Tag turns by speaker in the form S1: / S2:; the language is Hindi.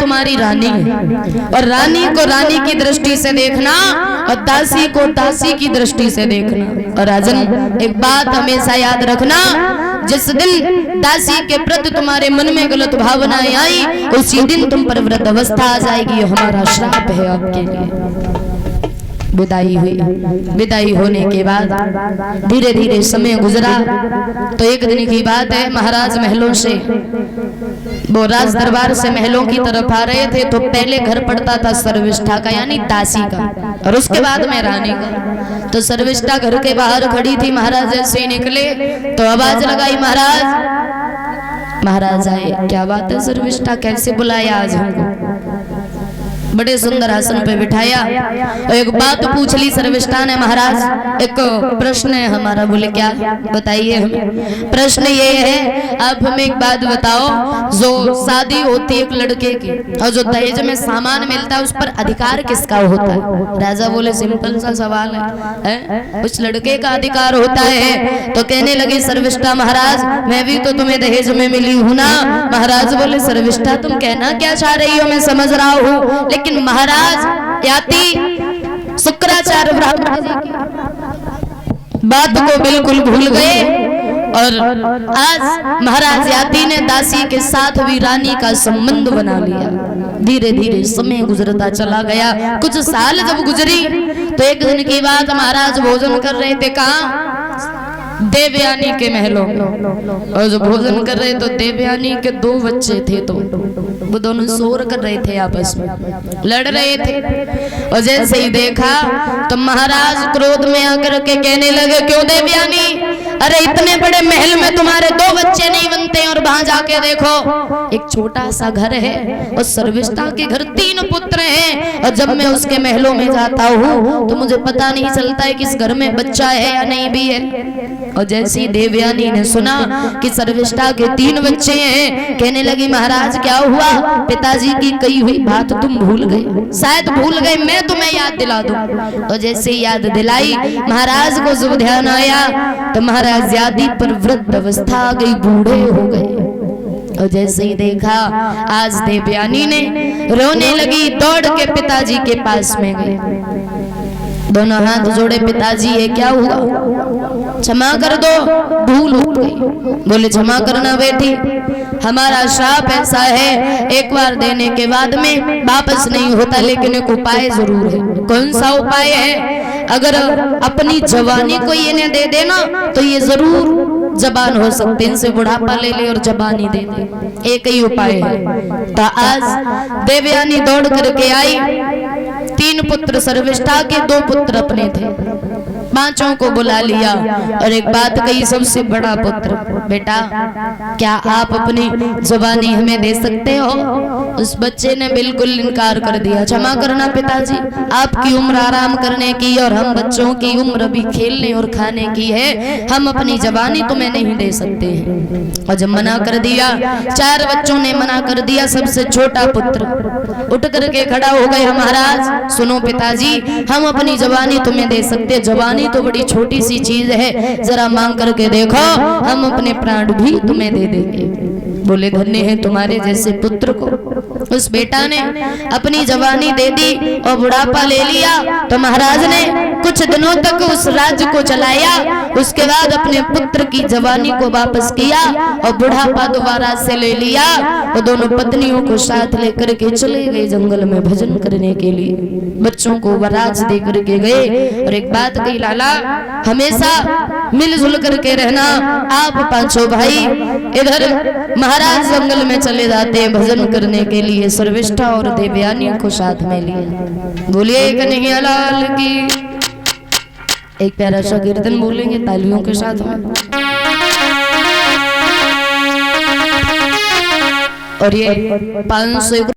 S1: तुम्हारी रानी है, और रानी को रानी की दृष्टि से देखना और दासी को दासी की दृष्टि से देखना। और राजन एक बात हमेशा याद रखना, जिस दिन दासी के प्रति तुम्हारे मन में गलत भावनाएं आई, उसी दिन तुम पर वृद्धावस्था आ जाएगी। हमारा श्राप है आपके लिए। विदाई हुई। विदाई होने के बाद धीरे धीरे समय गुजरा तो एक दिन की बात है, महाराज महलों से, वो राज दरबार से महलों की तरफ आ रहे थे, तो पहले घर पड़ता था सर्विष्ठा का यानी दासी का, और उसके बाद में रानी का। तो सर्विष्ठा घर के बाहर खड़ी थी, महाराज ऐसे निकले तो आवाज लगाई, महाराज। महाराज आए। क्या बात है सर्विष्ठा, कैसे बुलाया आज हमको? बड़े सुंदर आसन पे बिठाया और एक बात पूछ ली सर्विष्ठा ने, महाराज एक प्रश्न है हमारा। बोले क्या? बताइए हमें। प्रश्न ये है, आप हमें एक बात बताओ, जो शादी होती है एक लड़के की और जो दहेज में सामान मिलता है, उस पर अधिकार किसका होता है? राजा बोले सिंपल सा सवाल है, उस लड़के का अधिकार होता है। तो कहने लगी सर्विष्ठा, महाराज मैं भी तो तुम्हें दहेज में मिली हूं ना। महाराज बोले सर्विष्ठा तुम कहना क्या चाह रही हो, मैं समझ रहा हूं, लेकिन महाराज याति शुक्राचार्य ब्राह्मण जी की बात को बिल्कुल भूल गए, और आज महाराज याति ने दासी के साथ भी रानी का संबंध बना लिया। धीरे धीरे समय गुजरता चला गया। कुछ साल जब गुजरी तो एक दिन की बात, महाराज भोजन कर रहे थे, कहाँ? देवयानी के महलों में। और जो भोजन कर रहे तो देवयानी के दो बच्चे थे, तो वो दोनों शोर कर रहे थे, आपस में लड़ रहे थे। और जैसे ही देखा तो महाराज क्रोध में आकर के कहने लगे, क्यों देवयानी, अरे इतने बड़े महल में तुम्हारे दो बच्चे नहीं बनते? और वहां जाके देखो एक छोटा सा घर है, और सर्विष्ठा के घर 3 पुत्र हैं, और जब मैं उसके महलों में जाता हूँ तो मुझे पता नहीं चलता है कि इस घर में बच्चा है या नहीं भी है। और जैसी देवयानी ने सुना कि सर्विष्ठा के 3 बच्चे हैं, कहने लगी, महाराज क्या हुआ? पिताजी की कही हुई बात तुम भूल गए, शायद भूल गए, मैं तुम्हें याद दिला दूं। और जैसे याद दिलाई महाराज को जब ध्यान आया तो महाराज यादी पर वृद्ध अवस्था आ गई, बूढ़े हो गए। और जैसे ही देखा आज देवयानी ने रोने लगी, दौड़ के पिताजी के पास में गई, दोनों हाथ जोड़े, पिताजी ये क्या हुआ, क्षमा कर दो, भूल हो गई। बोले क्षमा करना बेटी, हमारा श्राप ऐसा है, एक बार देने के बाद में वापस नहीं होता, लेकिन एक उपाय जरूर है। कौन सा उपाय है? अगर अपनी जवानी को ये न दे देना तो ये जरूर जबान हो सकते, इनसे बुढ़ापा ले ले और जबानी दे दे, एक ही उपाय है। तो आज देवयानी दौड़ करके आई, 3 पुत्र सर्विष्ठा के, 2 पुत्र अपने थे, 5 को बुला लिया और एक बात कही, सबसे बड़ा पुत्र, बेटा क्या आप अपनी जबानी हमें दे सकते हो? उस बच्चे ने बिल्कुल इनकार कर दिया, क्षमा करना पिताजी, आपकी उम्र आराम करने की और हम बच्चों की उम्र भी खेलने और खाने की है, हम अपनी जबानी तुम्हें नहीं दे सकते हैं। और जब मना कर दिया, 4 बच्चों ने मना कर दिया, सबसे छोटा पुत्र उठ करके खड़ा हो गया, महाराज सुनो पिताजी, हम अपनी जबानी तुम्हें दे सकते, जबानी तो बड़ी छोटी सी चीज है, जरा मांग करके देखो, हम अपने प्राण भी तुम्हें दे देंगे। बोले धन्य है तुम्हारे जैसे पुत्र को। उस बेटा ने अपनी जवानी दे दी और बुढ़ापा ले लिया। तो महाराज ने कुछ दिनों तक उस राज्य को चलाया, उसके बाद अपने पुत्र की जवानी को वापस किया और बुढ़ापा दोबारा से ले लिया। और दोनों पत्नियों को साथ लेकर के चले गए जंगल में भजन करने के लिए, बच्चों को वराज दे करके गए। और एक बात कही, लाला हमेशा मिलजुल करके रहना, आप 5 भाई इधर महाराज जंगल में चले जाते हैं भजन करने के लिए, सर्विष्ठा और देवयानी को साथ में लिए। बोलिए कन्हैया लाल की। एक प्यारा सा कीर्तन बोलेंगे तालियों के साथ में। और ये 500